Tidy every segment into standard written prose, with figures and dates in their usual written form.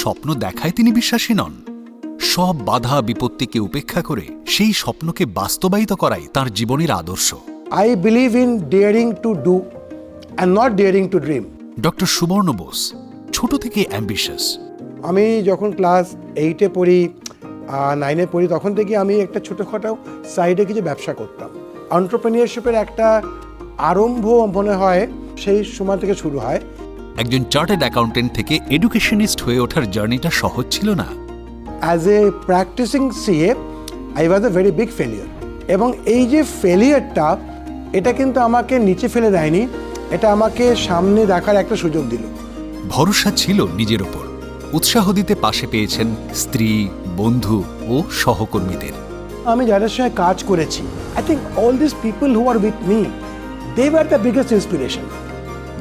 স্বপ্ন দেখায় তিনি বিশ্বাসী নন। সব বাধা বিপত্তিকে উপেক্ষা করে সেই স্বপ্নকে বাস্তবায়িত করাই তার জীবনের আদর্শ। I believe in daring to do and not daring to dream. Doctor সুবর্ণ বোস ছোট থেকে অ্যাম্বিশাস। আমি যখন ক্লাস 8-এ পড়ি, 9-এ পড়ি, তখন থেকে আমি একটা ছোটোখাটো সাইডে কিছু ব্যবসা করতাম। এন্টারপ্রেনিয়রশিপের একটা আরম্ভ মনে হয় সেই সময় থেকে শুরু হয়। একজন চার্টার্ড অ্যাকাউন্টেন্ট থেকে এডুকেশনিস্ট হয়ে ওঠার জার্নিটা সহজ ছিল না। As a practising CA I was a very big failure. এবং এই যে ফেলিয়ারটা, এটা কিন্তু আমাকে নিচে ফেলে দেয়নি, এটা আমাকে সামনে দেখার একটা সুযোগ দিল। ভরসা ছিল নিজের ওপর, উৎসাহ দিতে পাশে পেয়েছেন স্ত্রী, বন্ধু ও সহকর্মীদের। আমি যাদের সঙ্গে কাজ করেছি, I think all this people who are with me, they were the biggest inspiration.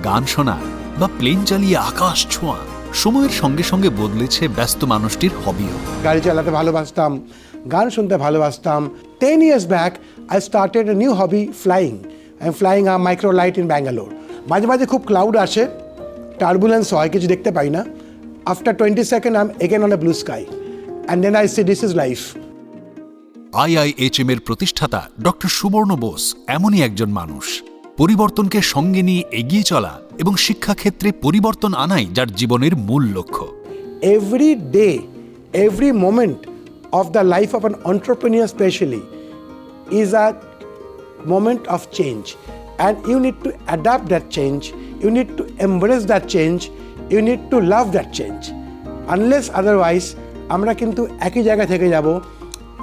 গান শোনা বা প্লেন চালিয়ে আকাশ ছোঁয়া সময়ের সঙ্গে সঙ্গে বদলেছে ব্যস্ত মানুষটির হবিও। গাড়ি চালাতে ভালোবাসতাম, গান শুনতে ভালোবাসতাম। 10 years back, I started a new hobby, flying. I'm flying a microlight in Bangalore. মাঝে মাঝে খুব ক্লাউড আসে, টার্বুলেন্স হয়, কিছু দেখতে পাই না। After 20 seconds, I'm again on a blue sky. And then I say, this is life. IIHM এর প্রতিষ্ঠাতা ডক্টর সুবর্ণ বোস এমনই একজন মানুষ। পরিবর্তনকে সঙ্গে নিয়ে এগিয়ে চলা এবং শিক্ষাক্ষেত্রে পরিবর্তন আনাই যার জীবনের মূল লক্ষ্য। Every day, every moment of the life of an entrepreneur especially is a moment of change. And you need to adapt that change. You need to embrace that change. You need to love that change. Unless otherwise, আমরা কিন্তু একই জায়গায় থেকে যাব,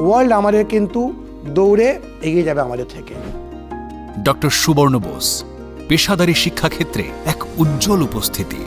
world আমাদের কিন্তু দৌড়ে এগিয়ে যাবে আমাদের থেকে। ডক্টর সুবর্ণ বোস পেশাদারী শিক্ষাক্ষেত্রে এক উজ্জ্বল উপস্থিতি।